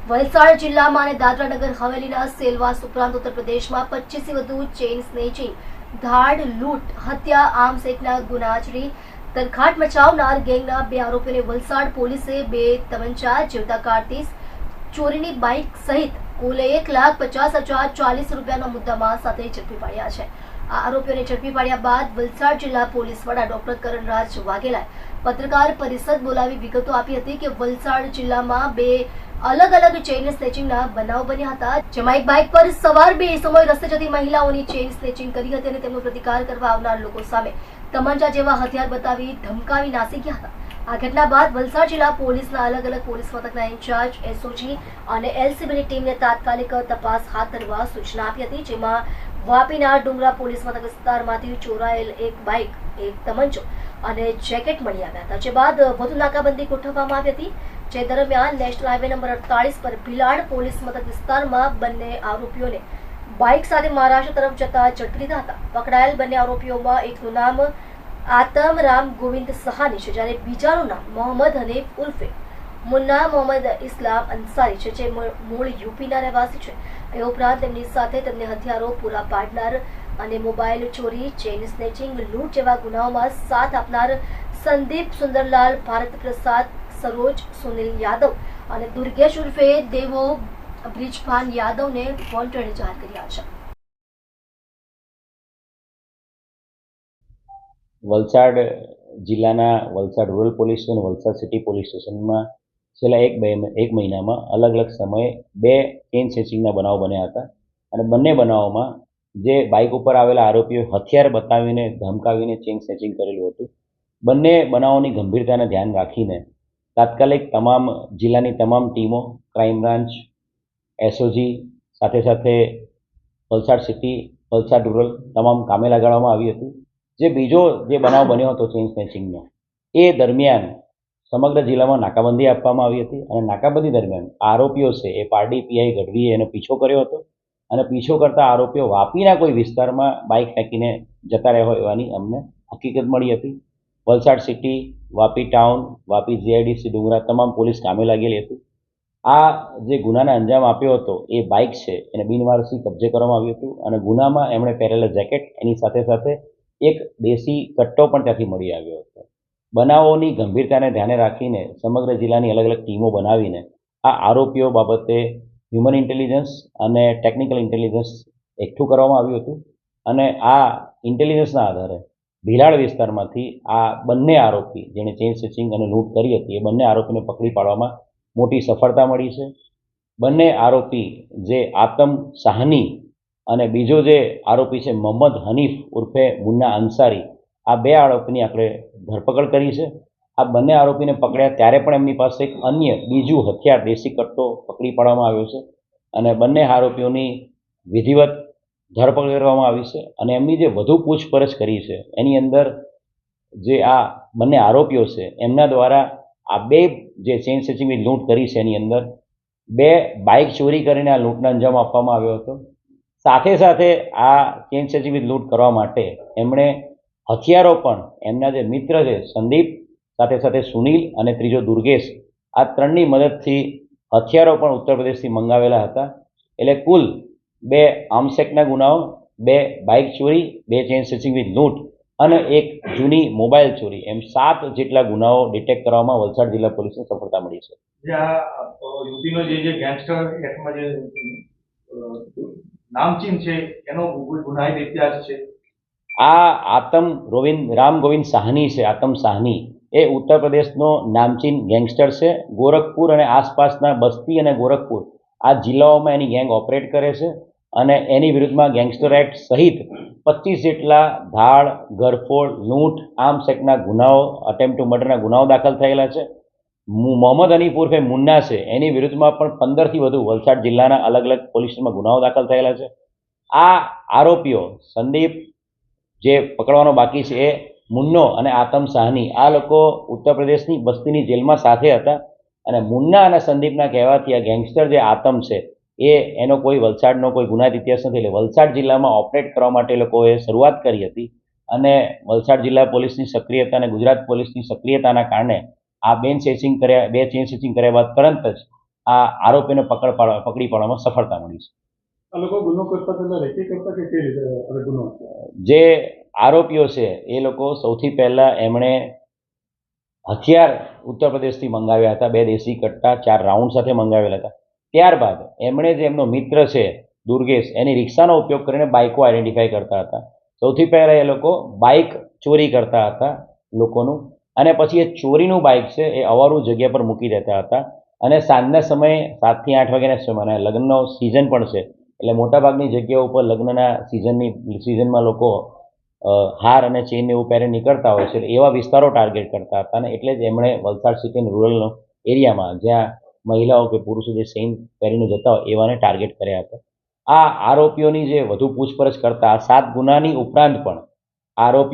વલસાડ જિલ્લામાં અને દાદરા નગર હવેલીના સેલવાસ ઉપરાંત ઉત્તર પ્રદેશમાં 25 થી વધુ ચેઇન સ્નેચિંગ, ધાડ, લૂંટ, હત્યા, આર્મ્સ એક્ટના ગુનાચરી તરખાટ મચાવનાર ગેંગના 2 આરોપીઓને વલસાડ પોલીસે 2 તમંચા, જીવતા કારતીસ, ચોરીની બાઇક સહિત કુલ 1,50,040 રૂપિયાનો મુદ્દામાલ સાથે ઝડપી પાડ્યા છે. આ આરોપીઓને ઝડપી પાડ્યા બાદ વલસાડ જિલ્લા પોલીસ વડા ડોક્ટર કરણરાજ વાઘેલાએ પત્રકાર પરિષદ બોલાવી વિગતો આપી હતી કે વલસાડ જિલ્લામાં 2 અલગ અલગ ચેઇન સ્નેચિંગના બનાવ બન્યા હતા, જેમાં એક બાઇક પર સવાર 2 ઇસમોએ રસ્તે જતી મહિલાઓની ચેઇન સ્નેચિંગ કરી હતી અને તેમનો પ્રતિકાર કરવા આવનાર લોકો સામે તમંચા જેવા હથિયાર બતાવી ધમકાવી નાસી ગયા હતા. આ ઘટના બાદ વલસાડ જિલ્લા પોલીસના અલગ અલગ પોલીસ મથકના ઇન્ચાર્જ, એસઓજી અને એલસીબીની ટીમને તાત્કાલિક તપાસ હાથ ધરવા સૂચના આપી હતી, જેમાં વાપીના ડુંગરા પોલીસ મથક વિસ્તારમાંથી ચોરાયેલ એક બાઇક, એક તમંચો અને જેકેટ મળી આવ્યા હતા. જે બાદ વધુ નાકાબંધી ગોઠવવામાં આવી હતી, જે દરમિયાન નેશનલ હાઈવે નંબર 48 પર ભીલાડ પોલીસ મથક વિસ્તારમાં બંને આરોપીઓને બાઇક સાથે મહારાષ્ટ્ર તરફ જતા ઝડપી લીધા હતા. પકડાયેલ બંને આરોપીઓમાં એકનું નામ આતમ રામ ગોવિંદ સહાની છે, જ્યારે બીજાનું નામ મોહમ્મદ હનીફ ઉર્ફે મુન્ના મોહમ્મદ ઇસ્લામ અંસારી છે, જે મૂળ યુપીના રહેવાસી છે. એ ઉપરાંત તેમની સાથે તેમને હથિયારો પૂરા પાડનાર અને મોબાઈલ ચોરી, ચેઇન સ્નેચિંગ, લૂંટ જેવા ગુનાઓમાં સાથ આપનાર સંદીપ સુંદરલાલ, ભારત પ્રસાદ, સરોજ, સુનિલ યાદવ અને દુર્ગેશ ઉર્ફે દેવો બ્રિજભાન યાદવને વોન્ટેડ જાહેર કર્યા છે. વલસાડ જિલ્લાના વલસાડ રૂરલ પોલીસ અને વલસાડ સિટી પોલીસ સ્ટેશનમાં છેલ્લા એક મહિનામાં અલગ અલગ સમયે 2 ચેઇન સ્નેચિંગના બનાવો બન્યા હતા અને બંને બનાવોમાં જે બાઇક ઉપર આવેલા આરોપીઓ હથિયાર બતાવીને ધમકાવીને ચેઇન સ્નેચિંગ કરેલું હતું. બંને બનાવોની ગંભીરતાને ધ્યાન રાખીને તાત્કાલિક જિલ્લાની તમામ ટીમો, ક્રાઇમ બ્રાન્ચ, એસઓજી સાથે સાથે વલસાડ સિટી, વલસાડ રૂરલ તમામ કામે લગાડવામાં આવી હતી. જે બીજો બનાવ બન્યો હતો ચેઇન સ્નેચિંગનો, એ દરમિયાન સમગ્ર જિલ્લામાં નાકાબંધી આપવામાં આવી હતી અને નાકાબંધી દરમિયાન આરોપીઓ છે એ પારડી પીઆઈ ગઢવીએ એનો પીછો કર્યો હતો અને પીછો કરતા આરોપીઓ વાપીના કોઈ વિસ્તારમાં બાઇક ફેંકીને જતા રહ્યા હોય એવાની અમને હકીકત મળી હતી. Valsad city, Vapi town, Vapi GIDC, ડુંગરા તમામ પોલીસ કામે લાગેલી હતી. આ જે ગુનાને અંજામ આપ્યો હતો એ બાઇક છે એને બિનવારસી કબજે કરવામાં આવ્યું હતું અને ગુનામાં એમણે પહેરેલા જેકેટ, એની સાથે સાથે એક દેશી કટ્ટો પણ ત્યાંથી મળી આવ્યો હતો. બનાવોની ગંભીરતાને ધ્યાને રાખીને સમગ્ર જિલ્લાની અલગ અલગ ટીમો બનાવીને આ આરોપીઓ બાબતે હ્યુમન ઇન્ટેલિજન્સ અને ટેકનિકલ ઇન્ટેલિજન્સ એકઠું કરવામાં આવ્યું હતું અને આ ઇન્ટેલિજન્સના આધારે ભીલાડ વિસ્તારમાંથી આ બંને આરોપી જેણે ચેઇન સ્નેચિંગ અને લૂંટ કરી હતી એ બંને આરોપીને પકડી પાડવામાં મોટી સફળતા મળી છે. બંને આરોપી જે આતમ સાહની અને બીજો જે આરોપી છે મોહમ્મદ હનીફ ઉર્ફે મુન્ના અંસારી, આ 2 આરોપીની આપણે ધરપકડ કરી છે. આ બંને આરોપીને પકડ્યા ત્યારે પણ એમની પાસે એક અન્ય બીજું હથિયાર, દેશી કટ્ટો પકડી પાડવામાં આવ્યો છે અને બંને આરોપીઓની વિધિવત ધરપકડ કરવામાં આવી છે અને એમની જે વધુ પૂછપરછ કરી છે એની અંદર જે આ બંને આરોપીઓ છે એમના દ્વારા આ 2 જે ચેઇન સ્નેચિંગની લૂંટ કરી છે એની અંદર 2 બાઇક ચોરી કરીને આ લૂંટને અંજામ આપવામાં આવ્યો હતો. સાથે સાથે આ ચેઇન સ્નેચિંગની લૂંટ કરવા માટે એમણે હથિયારો પણ એમના જે મિત્ર છે સંદીપ, સાથે સાથે સુનિલ અને ત્રીજો દુર્ગેશ, આ 3ની મદદથી હથિયારો પણ ઉત્તર પ્રદેશથી મંગાવેલા હતા. એટલે કુલ 2 આર્મ્સ એક્ટના ગુનાઓ, 2 બાઇક ચોરી, 2 ચેઇન સ્નેચિંગની લૂંટ અને 1 જૂની મોબાઈલ ચોરી, એમ 7 જેટલા ગુનાઓ ડિટેક્ટ કરવામાં વલસાડ જિલ્લા પોલીસને સફળતા મળી છે. યુપીનો જે ગેંગસ્ટર એક્ટમાં જે નામચીન છે એનો ગુનાહિત ઇતિહાસ છે. આ આતમ રામ ગોવિંદ સાહની છે. આતમ સાહની એ ઉત્તર પ્રદેશનો નામચીન ગેંગસ્ટર છે. ગોરખપુર અને આસપાસના બસ્તી અને ગોરખપુર આ જિલ્લાઓમાં એની ગેંગ ઓપરેટ કરે છે અને એની વિરુદ્ધમાં ગેંગસ્ટર એક્ટ સહિત 25 જેટલા ધાડ, ઘરફોડ, લૂંટ, આર્મ્સ એક્ટના ગુનાઓ, અટેમ્પ્ટ ટુ મર્ડરના ગુનાઓ દાખલ થયેલા છે. મોહમ્મદ હનીફ ઉર્ફે મુન્ના છે એની વિરુદ્ધમાં પણ 15થી વધુ વલસાડ જિલ્લાના અલગ અલગ પોલીસ સ્ટેશનમાં ગુનાઓ દાખલ થયેલા છે. આ આરોપીઓ સંદીપ જે પકડવાનો બાકી છે એ મુન્નો અને આતમ સાહની, આ લોકો ઉત્તર પ્રદેશની બસ્તીની જેલમાં સાથે હતા અને મુન્ના અને સંદીપના કહેવાથી આ ગેંગસ્ટર જે આતમ છે એનો કોઈ વલસાડનો કોઈ ગુનાહિત ઇતિહાસ નથી. એટલે વલસાડ જિલ્લામાં ઓપરેટ કરવા માટે લોકોએ શરૂઆત કરી હતી અને વલસાડ જિલ્લા પોલીસની સક્રિયતા અને ગુજરાત પોલીસની સક્રિયતાના કારણે આ 2 ચેઇન સ્નેચિંગ કર્યા બાદ તરત જ આ આરોપીને પકડી પાડવામાં સફળતા મળી છે. આ લોકો ગુનો કરતા પહેલા રેકી કરતા કે કઈ રીતે હવે ગુનો જે આરોપીઓ છે એ લોકો સૌથી પહેલાં એમણે હથિયાર ઉત્તર પ્રદેશથી મંગાવ્યા હતા, 2 દેશી કટ્ટા 4 રાઉન્ડ સાથે મંગાવેલા હતા. ત્યારબાદ એમણે જે એમનો મિત્ર છે દુર્ગેશ, એની રિક્ષાનો ઉપયોગ કરીને બાઇકો આઈડેન્ટિફાઈ કરતા હતા. સૌથી પહેલાં એ લોકો બાઇક ચોરી કરતા હતા લોકોનું, અને પછી એ ચોરીનું બાઇક છે એ અવારું જગ્યા પર મૂકી દેતા હતા. અને સાંજના સમયે 7 થી 8 વાગ્યાના સમયમાં, અને લગ્નનો સિઝન પણ છે એટલે મોટાભાગની જગ્યાઓ ઉપર લગ્નના સિઝનમાં લોકો હાર અને ચેઇન એવું પહેરીને નીકળતા હોય છે, એટલે એવા વિસ્તારો ટાર્ગેટ કરતા હતા. અને એટલે જ એમણે વલસાડ સિટી રૂરલ એરિયામાં જ્યાં મહિલાઓ કે પુરુષો જે ચેઇન પહેરીને જતા હોય એવાને ટાર્ગેટ કર્યા હતા. આ આરોપીઓની જે વધુ પૂછપરછ કરતા 7 ગુનાની ઉપરાંત પણ આરોપીઓ